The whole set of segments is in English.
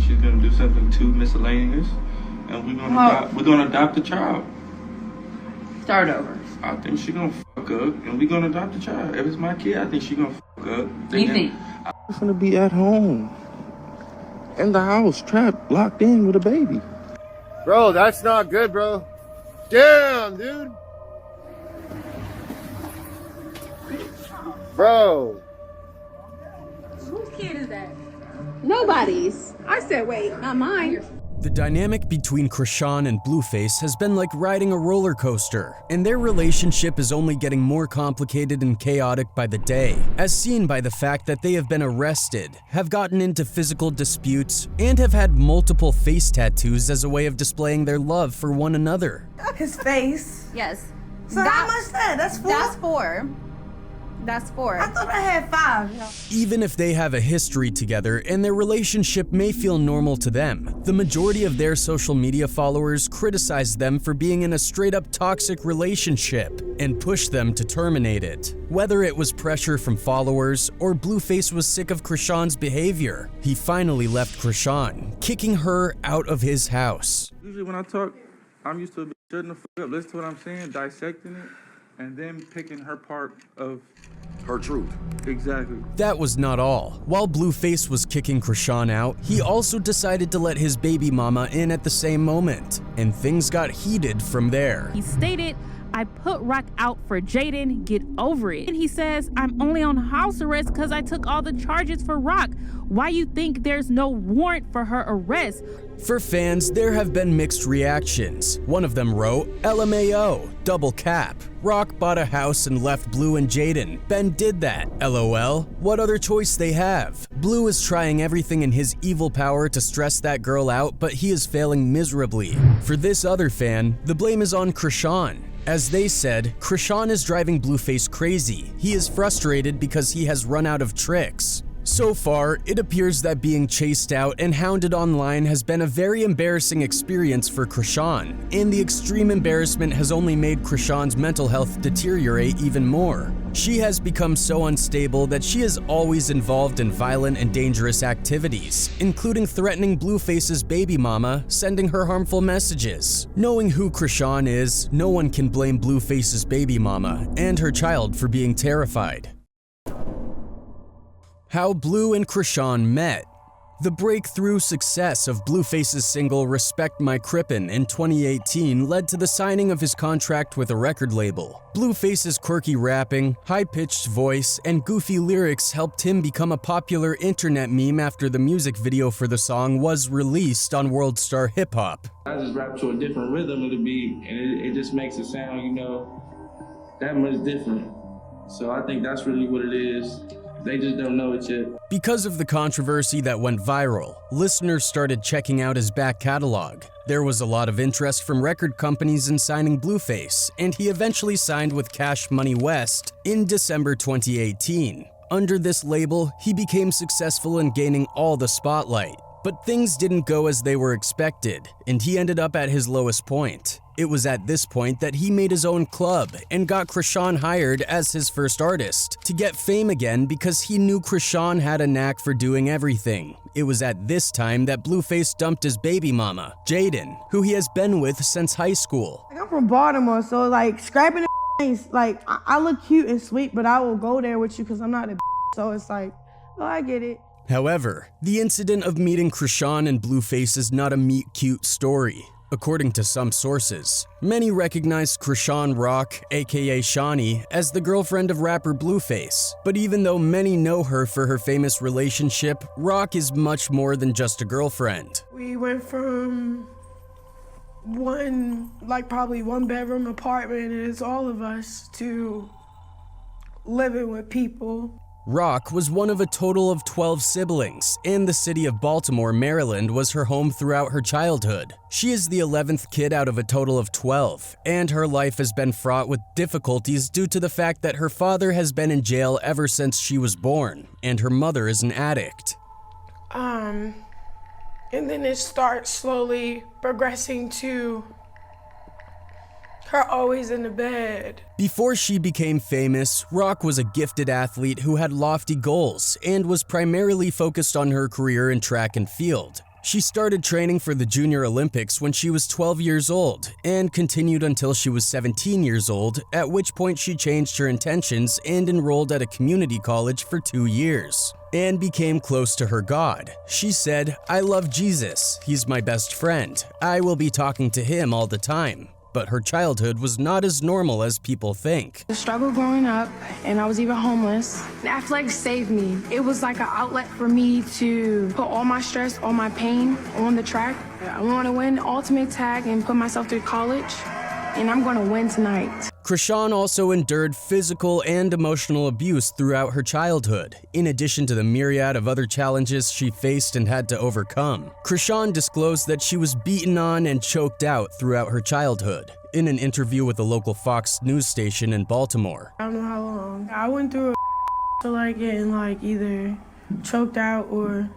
think she's gonna do something too miscellaneous, and we're gonna adopt the child. Start over. I think she's gonna fuck up, and we're gonna adopt the child. If it's my kid, I think she's gonna fuck up. You think? I'm gonna be at home, in the house, trapped, locked in with a baby. Bro, that's not good, bro. Damn, dude. Bro. Whose kid is that? Nobody's. I said, wait, not mine. The dynamic between Chrisean and Blueface has been like riding a roller coaster, and their relationship is only getting more complicated and chaotic by the day, as seen by the fact that they have been arrested, have gotten into physical disputes, and have had multiple face tattoos as a way of displaying their love for one another. His face. Yes. So how much that? That's 4? That's 4. That's 4. I thought I had 5. Even if they have a history together and their relationship may feel normal to them, the majority of their social media followers criticize them for being in a straight-up toxic relationship and push them to terminate it. Whether it was pressure from followers or Blueface was sick of Chrisean's behavior, he finally left Chrisean, kicking her out of his house. Usually when I talk, I'm used to shutting the fuck up, listen to what I'm saying, dissecting it, and then picking her part of her truth. Exactly. That was not all. While Blueface was kicking Chrisean out, he also decided to let his baby mama in at the same moment, and things got heated from there. He stated, "I put Rock out for Jaidyn, get over it." And he says, "I'm only on house arrest because I took all the charges for Rock. Why you think there's no warrant for her arrest?" For fans, there have been mixed reactions. One of them wrote, LMAO, double cap. Rock bought a house and left Blue and Jaidyn. Ben did that. LOL. What other choice they have? Blue is trying everything in his evil power to stress that girl out, but he is failing miserably. For this other fan, the blame is on Chrisean. As they said, Chrisean is driving Blueface crazy. He is frustrated because he has run out of tricks. So far, it appears that being chased out and hounded online has been a very embarrassing experience for Chrisean, and the extreme embarrassment has only made Chrisean's mental health deteriorate even more. She has become so unstable that she is always involved in violent and dangerous activities, including threatening Blueface's baby mama, sending her harmful messages. Knowing who Chrisean is, no one can blame Blueface's baby mama and her child for being terrified. How Blue and Chrisean met. The breakthrough success of Blueface's single Respect My Crippin' in 2018 led to the signing of his contract with a record label. Blueface's quirky rapping, high-pitched voice, and goofy lyrics helped him become a popular internet meme after the music video for the song was released on World Star Hip Hop. I just rap to a different rhythm of the beat, and it just makes it sound, that much different. So I think that's really what it is. They just don't know it yet. Because of the controversy that went viral, listeners started checking out his back catalog. There was a lot of interest from record companies in signing Blueface, and he eventually signed with Cash Money West in December 2018. Under this label, he became successful in gaining all the spotlight. But things didn't go as they were expected, and he ended up at his lowest point. It was at this point that he made his own club and got Chrisean hired as his first artist to get fame again because he knew Chrisean had a knack for doing everything. It was at this time that Blueface dumped his baby mama, Jaidyn, who he has been with since high school. I'm from Baltimore, so scrapping the I look cute and sweet, but I will go there with you because I'm not a so it's oh, I get it. However, the incident of meeting Chrisean and Blueface is not a meet-cute story. According to some sources, many recognize Chrisean Rock, aka Shawnee, as the girlfriend of rapper Blueface. But even though many know her for her famous relationship, Rock is much more than just a girlfriend. We went from probably one bedroom apartment, and it's all of us, to living with people. Rock was one of a total of 12 siblings, and the city of Baltimore, Maryland was her home throughout her childhood. She is the 11th kid out of a total of 12, and her life has been fraught with difficulties due to the fact that her father has been in jail ever since she was born, and her mother is an addict. And then it starts slowly progressing to her always in the bed. Before she became famous, Rock was a gifted athlete who had lofty goals and was primarily focused on her career in track and field. She started training for the Junior Olympics when she was 12 years old and continued until she was 17 years old, at which point she changed her intentions and enrolled at a community college for 2 years and became close to her God. She said, "I love Jesus. He's my best friend. I will be talking to him all the time." But her childhood was not as normal as people think. The struggle growing up, and I was even homeless. Athletics saved me. It was like an outlet for me to put all my stress, all my pain on the track. I want to win Ultimate Tag and put myself through college, and I'm going to win tonight. Chrisean also endured physical and emotional abuse throughout her childhood, in addition to the myriad of other challenges she faced and had to overcome. Chrisean disclosed that she was beaten on and choked out throughout her childhood in an interview with a local Fox news station in Baltimore. I don't know how long. I went through a like getting like either choked out or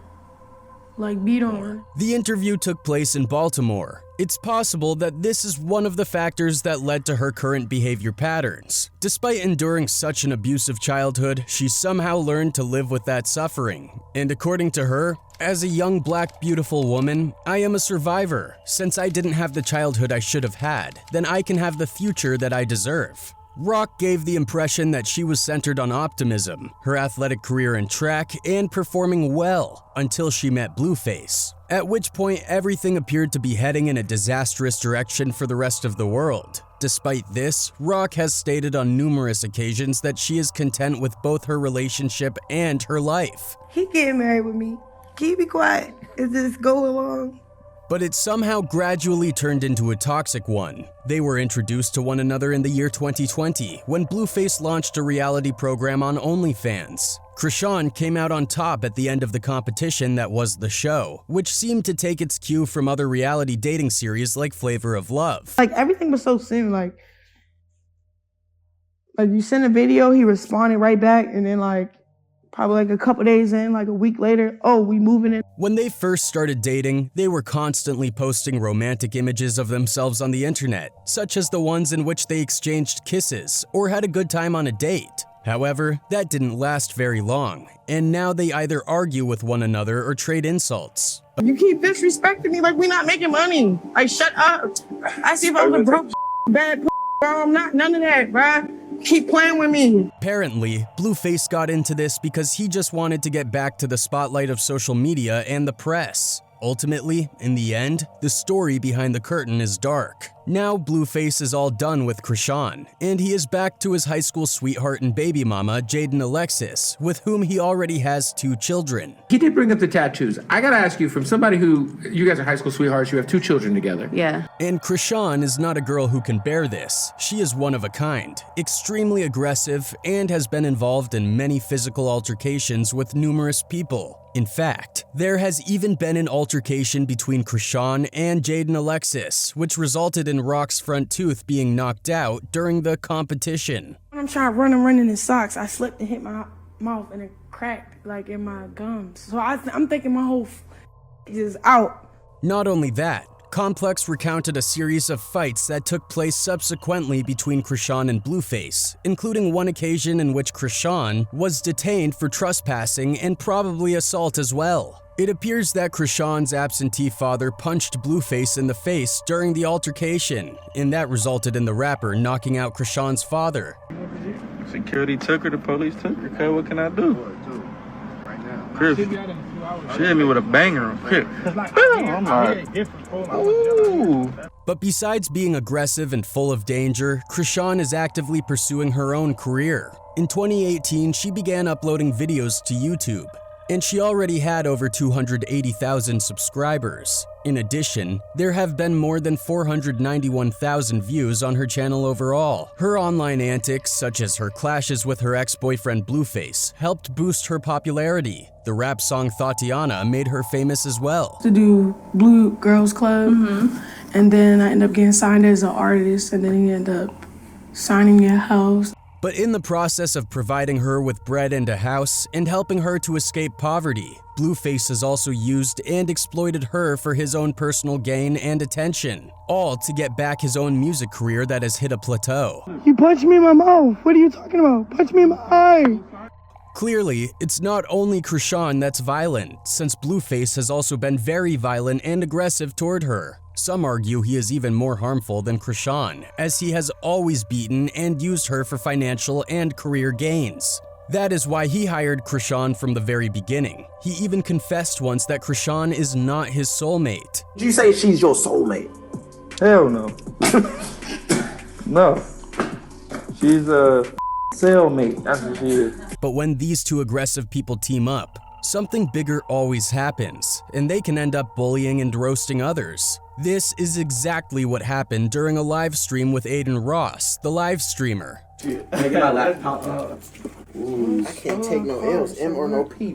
like beat on. The interview took place in Baltimore. It's possible that this is one of the factors that led to her current behavior patterns. Despite enduring such an abusive childhood, she somehow learned to live with that suffering. And according to her, as a young black beautiful woman, I am a survivor. Since I didn't have the childhood I should have had, then I can have the future that I deserve. Rock gave the impression that she was centered on optimism, her athletic career in track, and performing well until she met Blueface, at which point everything appeared to be heading in a disastrous direction for the rest of the world. Despite this, Rock has stated on numerous occasions that she is content with both her relationship and her life. He getting married with me. Can you be quiet? Is this go along? But it somehow gradually turned into a toxic one. They were introduced to one another in the year 2020 when Blueface launched a reality program on OnlyFans. Chrisean came out on top at the end of the competition that was the show, which seemed to take its cue from other reality dating series like Flavor of Love. Like everything was so soon. Like you sent a video, he responded right back, and then like probably like a couple days in, like a week later, oh, we moving in. When they first started dating, they were constantly posting romantic images of themselves on the internet, such as the ones in which they exchanged kisses or had a good time on a date. However, that didn't last very long, and now they either argue with one another or trade insults. You keep disrespecting me like we not making money. Like, shut up. I see if I'm a broke bad bro. I'm not none of that, bruh. Keep playing with me. Apparently, Blueface got into this because he just wanted to get back to the spotlight of social media and the press. Ultimately, in the end, the story behind the curtain is dark. Now Blueface is all done with Chrisean, and he is back to his high school sweetheart and baby mama, Jaidyn Alexis, with whom he already has 2 children. He did bring up the tattoos. I gotta ask you, from somebody who, you guys are high school sweethearts, you have 2 children together. Yeah. And Chrisean is not a girl who can bear this. She is one of a kind, extremely aggressive, and has been involved in many physical altercations with numerous people. In fact, there has even been an altercation between Chrisean and Jaidyn Alexis, which resulted in Rock's front tooth being knocked out during the competition. When I'm trying to run in his socks, I slipped and hit my mouth and it cracked like in my gums. So I'm thinking my whole is out. Not only that, Complex recounted a series of fights that took place subsequently between Chrisean and Blueface, including one occasion in which Chrisean was detained for trespassing and probably assault as well. It appears that Chrisean's absentee father punched Blueface in the face during the altercation, and that resulted in the rapper knocking out Chrisean's father. Security took her, the police took her. Okay, what can I do? Chris, she hit me with a banger. I'm like, ooh. But besides being aggressive and full of danger, Chrisean is actively pursuing her own career. In 2018, she began uploading videos to YouTube, and she already had over 280,000 subscribers. In addition, there have been more than 491,000 views on her channel overall. Her online antics, such as her clashes with her ex-boyfriend Blueface, helped boost her popularity. The rap song Tatiana made her famous as well. To do Blue Girls Club, and then I ended up getting signed as an artist, and then he ended up signing me a house. But in the process of providing her with bread and a house and helping her to escape poverty, Blueface has also used and exploited her for his own personal gain and attention, all to get back his own music career that has hit a plateau. You punched me in my mouth. What are you talking about? Punch me in my eye. Clearly, it's not only Chrisean that's violent, since Blueface has also been very violent and aggressive toward her. Some argue he is even more harmful than Chrisean, as he has always beaten and used her for financial and career gains. That is why he hired Chrisean from the very beginning. He even confessed once that Chrisean is not his soulmate. Did you say she's your soulmate? Hell no. No. She's a cellmate. That's what she is. But when these two aggressive people team up, something bigger always happens, and they can end up bullying and roasting others. This is exactly what happened during a live stream with Jaidyn Ross, the live streamer. Get my laptop out. I can't take no L's, M or no P.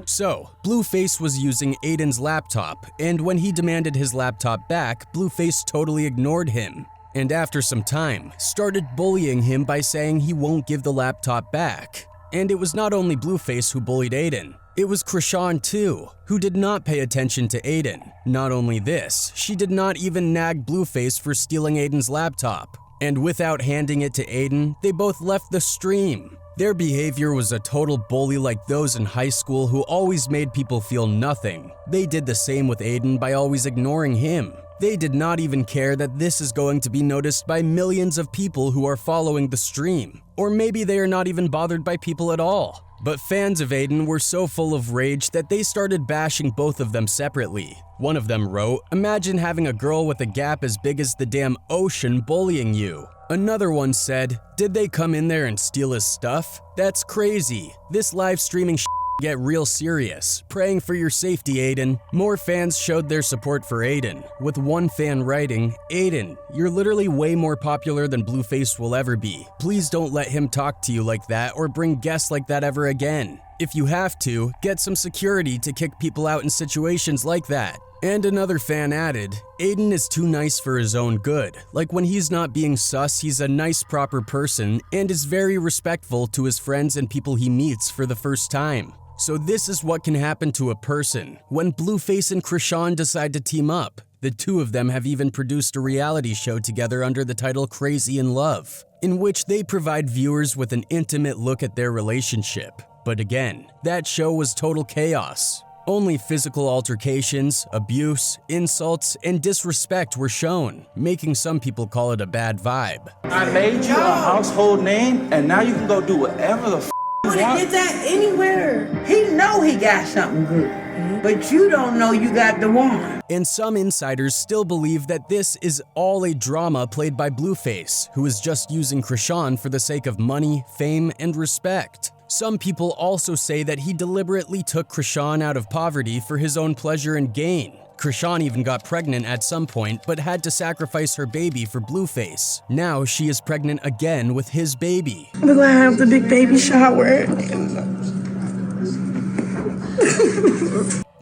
So, Blueface was using Jaidyn's laptop, and when he demanded his laptop back, Blueface totally ignored him. And after some time, started bullying him by saying he won't give the laptop back. And it was not only Blueface who bullied Jaidyn, it was Chrisean too, who did not pay attention to Jaidyn. Not only this, she did not even nag Blueface for stealing Jaidyn's laptop. And without handing it to Jaidyn, they both left the stream. Their behavior was a total bully like those in high school who always made people feel nothing. They did the same with Jaidyn by always ignoring him. They did not even care that this is going to be noticed by millions of people who are following the stream. Or maybe they are not even bothered by people at all. But fans of Jaidyn were so full of rage that they started bashing both of them separately. One of them wrote, "Imagine having a girl with a gap as big as the damn ocean bullying you." Another one said, "Did they come in there and steal his stuff? That's crazy. This live streaming get real serious. Praying for your safety, Jaidyn." More fans showed their support for Jaidyn, with one fan writing, "Jaidyn, you're literally way more popular than Blueface will ever be. Please don't let him talk to you like that or bring guests like that ever again. If you have to, get some security to kick people out in situations like that." And another fan added, "Jaidyn is too nice for his own good. Like when he's not being sus, he's a nice proper person and is very respectful to his friends and people he meets for the first time." So this is what can happen to a person when Blueface and Chrisean decide to team up. The two of them have even produced a reality show together under the title Chrisean Rock, in which they provide viewers with an intimate look at their relationship. But again, that show was total chaos. Only physical altercations, abuse, insults, and disrespect were shown, making some people call it a bad vibe. I made you a household name, and now you can go do whatever the you want. Get that anywhere. He know he got something good, but you don't know you got the one. And some insiders still believe that this is all a drama played by Blueface, who is just using Chrisean for the sake of money, fame, and respect. Some people also say that he deliberately took Chrisean out of poverty for his own pleasure and gain. Chrisean even got pregnant at some point, but had to sacrifice her baby for Blueface. Now she is pregnant again with his baby. We're gonna have the big baby shower.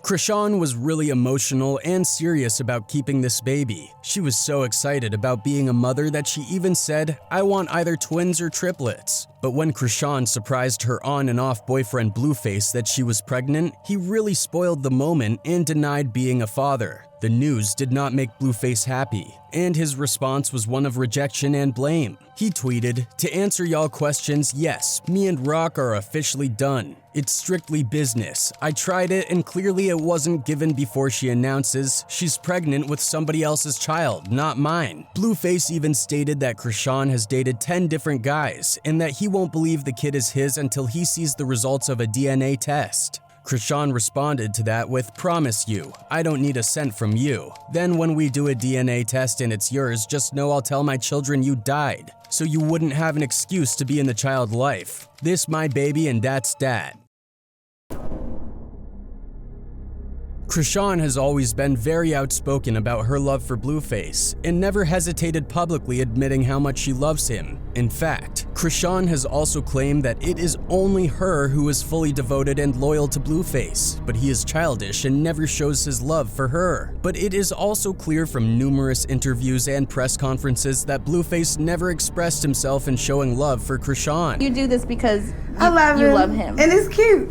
Chrisean was really emotional and serious about keeping this baby. She was so excited about being a mother that she even said, "I want either twins or triplets." But when Chrisean surprised her on and off boyfriend Blueface that she was pregnant, he really spoiled the moment and denied being a father. The news did not make Blueface happy, and his response was one of rejection and blame. He tweeted, "To answer y'all questions, yes, me and Rock are officially done. It's strictly business. I tried it and clearly it wasn't given before she announces she's pregnant with somebody else's child, not mine." Blueface even stated that Chrisean has dated 10 different guys and that he won't believe the kid is his until he sees the results of a DNA test. Chrisean responded to that with, "Promise you, I don't need a cent from you. Then when we do a DNA test and it's yours, just know I'll tell my children you died, so you wouldn't have an excuse to be in the child life. This my baby and that's that." Chrisean has always been very outspoken about her love for Blueface and never hesitated publicly admitting how much she loves him. In fact, Chrisean has also claimed that it is only her who is fully devoted and loyal to Blueface, but he is childish and never shows his love for her. But it is also clear from numerous interviews and press conferences that Blueface never expressed himself in showing love for Chrisean. You do this because I love you him. love him. And it's cute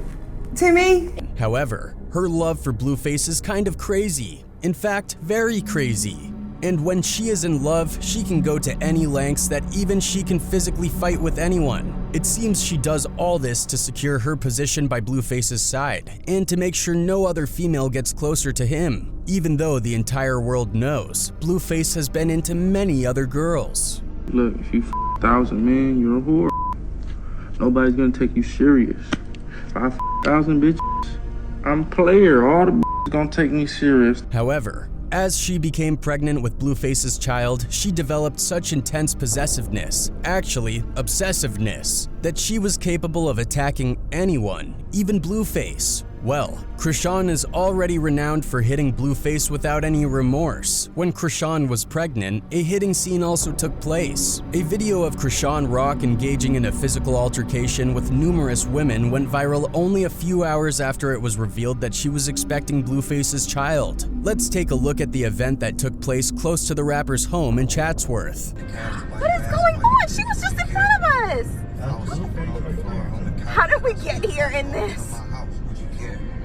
to me. However, her love for Blueface is kind of crazy. In fact, very crazy. And when she is in love, she can go to any lengths that even she can physically fight with anyone. It seems she does all this to secure her position by Blueface's side, and to make sure no other female gets closer to him, even though the entire world knows Blueface has been into many other girls. Look, if you 1,000 men, you're a whore. Nobody's gonna take you serious. If I 1,000 bitches, I'm a player. All the bitches gonna take me serious. However, as she became pregnant with Blueface's child, she developed such intense possessiveness, actually obsessiveness, that she was capable of attacking anyone, even Blueface. Well, Chrisean is already renowned for hitting Blueface without any remorse. When Chrisean was pregnant, a hitting scene also took place. A video of Chrisean Rock engaging in a physical altercation with numerous women went viral only a few hours after it was revealed that she was expecting Blueface's child. Let's take a look at the event that took place close to the rapper's home in Chatsworth. What is going on? She was just in front of us. How did we get here in this?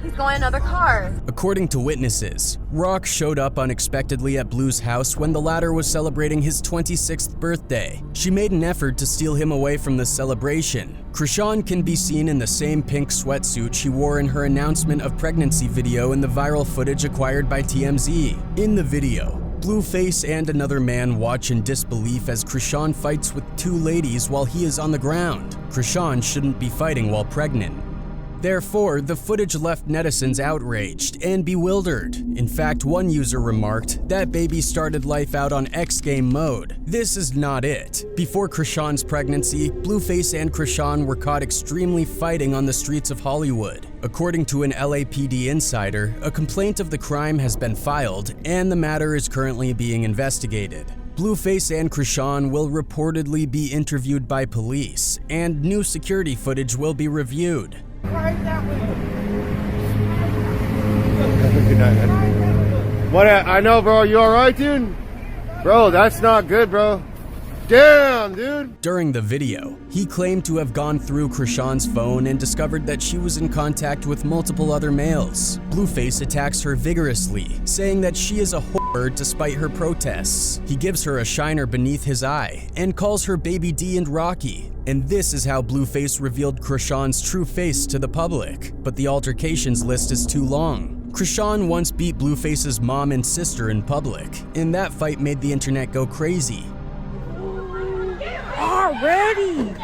He's going another car. According to witnesses, Rock showed up unexpectedly at Blue's house when the latter was celebrating his 26th birthday. She made an effort to steal him away from the celebration. Chrisean can be seen in the same pink sweatsuit she wore in her announcement of pregnancy video in the viral footage acquired by TMZ. In the video, Blueface and another man watch in disbelief as Chrisean fights with two ladies while he is on the ground. Chrisean shouldn't be fighting while pregnant. Therefore, the footage left netizens outraged and bewildered. In fact, one user remarked, "That baby started life out on X game mode. This is not it." Before Chrisean's pregnancy, Blueface and Chrisean were caught extremely fighting on the streets of Hollywood. According to an LAPD insider, a complaint of the crime has been filed and the matter is currently being investigated. Blueface and Chrisean will reportedly be interviewed by police, and new security footage will be reviewed. What? I know, bro. You all right, dude? Bro, that's not good, bro. Damn, dude. During the video, he claimed to have gone through Chrisean's phone and discovered that she was in contact with multiple other males. Blueface attacks her vigorously, saying that she is a whore despite her protests. He gives her a shiner beneath his eye and calls her Baby D and Rocky. And this is how Blueface revealed Chrisean's true face to the public. But the altercations list is too long. Chrisean once beat Blueface's mom and sister in public, and that fight made the internet go crazy. Already.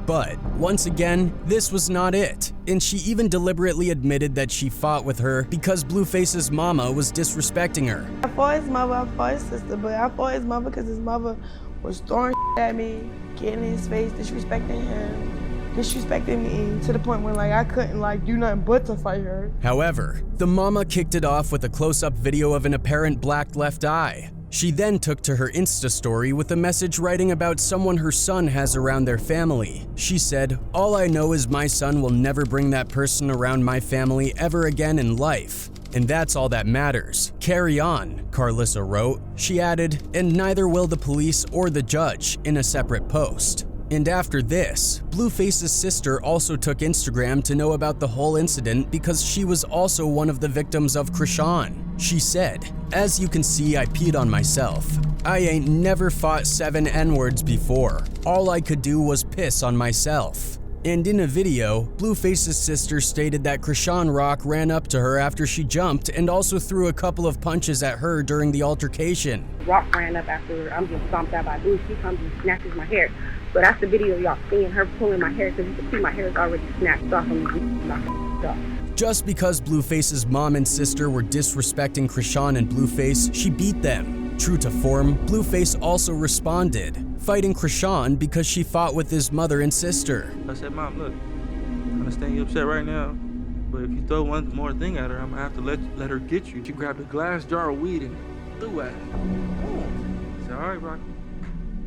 But once again, this was not it, and she even deliberately admitted that she fought with her because Blueface's mama was disrespecting her. I fought his mother, I fought his sister, but I fought his mother because his mother was throwing at me, getting in his face, disrespecting him, disrespecting me to the point where I couldn't do nothing but to fight her. However, the mama kicked it off with a close-up video of an apparent black left eye. She then took to her Insta story with a message writing about someone her son has around their family. She said, "All I know is my son will never bring that person around my family ever again in life. And that's all that matters. Carry on," Carlissa wrote. She added, "And neither will the police or the judge," in a separate post. And after this, Blueface's sister also took Instagram to know about the whole incident because she was also one of the victims of Chrisean. She said, "As you can see, I peed on myself. I ain't never fought 7 N-words before. All I could do was piss on myself." And in a video, Blueface's sister stated that Chrisean Rock ran up to her after she jumped and also threw a couple of punches at her during the altercation. Rock ran up after I'm getting stomped out by Blue. She comes and snatches my hair. So that's the video y'all seeing her pulling my hair, because you can see my hair is already snatched off and knocked off. Just because Blueface's mom and sister were disrespecting Chrisean and Blueface, she beat them. True to form, Blueface also responded, fighting Chrisean because she fought with his mother and sister. I said, "Mom, look, I understand you're upset right now, but if you throw one more thing at her, I'm gonna have to let her get you." She grabbed a glass jar of weed and threw at her. I said, "All right, Rocky,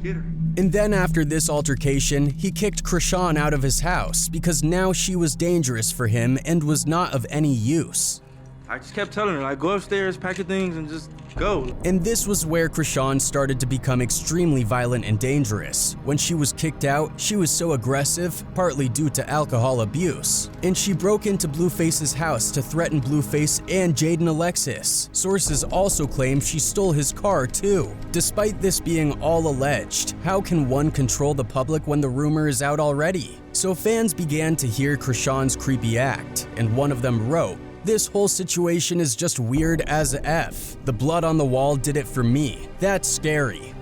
get her." And then after this altercation, he kicked Chrisean out of his house because now she was dangerous for him and was not of any use. I just kept telling her, like, go upstairs, pack your things, and just go. And this was where Chrisean started to become extremely violent and dangerous. When she was kicked out, she was so aggressive, partly due to alcohol abuse. And she broke into Blueface's house to threaten Blueface and Jaidyn Alexis. Sources also claim she stole his car too. Despite this being all alleged, how can one control the public when the rumor is out already? So fans began to hear Chrisean's creepy act, and one of them wrote, "This whole situation is just weird as F. The blood on the wall did it for me. That's scary."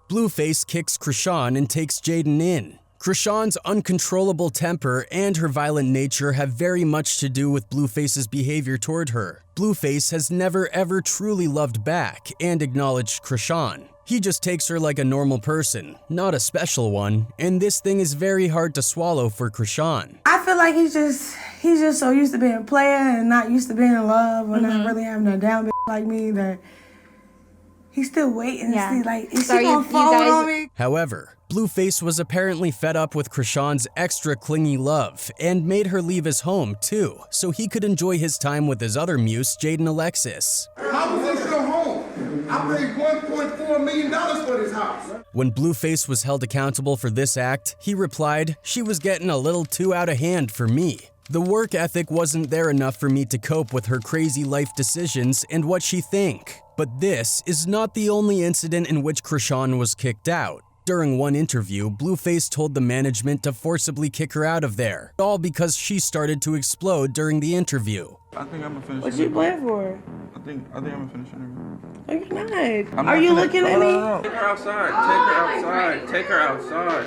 Blueface kicks Chrisean and takes Jaidyn in. Chrisean's uncontrollable temper and her violent nature have very much to do with Blueface's behavior toward her. Blueface has never ever truly loved back and acknowledged Chrisean. He just takes her like a normal person, not a special one, and this thing is very hard to swallow for Chrisean. I feel like he's just so used to being a player and not used to being in love or not really having a down bitch like me that he's still waiting to see, like, is she gonna fold on me? However, Blueface was apparently fed up with Chrisean's extra clingy love and made her leave his home too, so he could enjoy his time with his other muse, Jaidyn Alexis. How was this your home? I paid $1.4 million for this house. When Blueface was held accountable for this act, he replied, "She was getting a little too out of hand for me. The work ethic wasn't there enough for me to cope with her crazy life decisions and what she think." But this is not the only incident in which Chrisean was kicked out. During one interview, Blueface told the management to forcibly kick her out of there, all because she started to explode during the interview. I think I'm gonna finish. What you playing for? I think I'm gonna finish interview. No, you're not. Are you looking at me? No. Take her outside. Take her outside. Take her outside.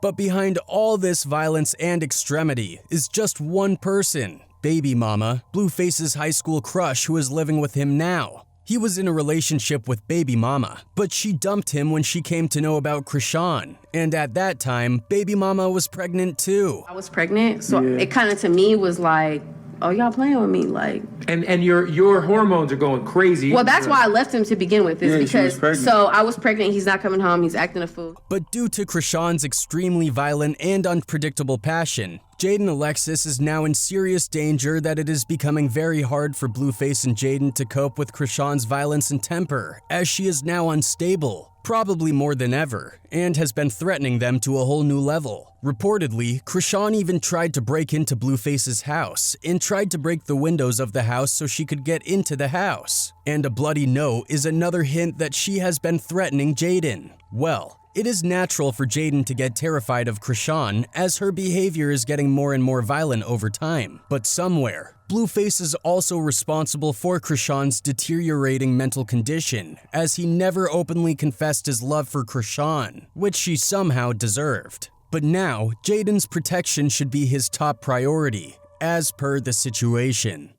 But behind all this violence and extremity is just one person, Baby Mama, Blueface's high school crush who is living with him now. He was in a relationship with Baby Mama, but she dumped him when she came to know about Chrisean. And at that time, Baby Mama was pregnant too. I was pregnant, so it kind of to me was like, oh, y'all playing with me, like. And your hormones are going crazy. Well, that's why I left him to begin with, is because, so I was pregnant, he's not coming home, he's acting a fool. But due to Chrisean's extremely violent and unpredictable passion, Jaidyn Alexis is now in serious danger that it is becoming very hard for Blueface and Jaidyn to cope with Chrisean's violence and temper, as she is now unstable, probably more than ever, and has been threatening them to a whole new level. Reportedly, Chrisean even tried to break into Blueface's house and tried to break the windows of the house so she could get into the house. And a bloody note is another hint that she has been threatening Jaidyn. Well, it is natural for Jaidyn to get terrified of Chrisean as her behavior is getting more and more violent over time. But somewhere, Blueface is also responsible for Chrisean's deteriorating mental condition, as he never openly confessed his love for Chrisean, which she somehow deserved. But now, Jaidyn's protection should be his top priority, as per the situation.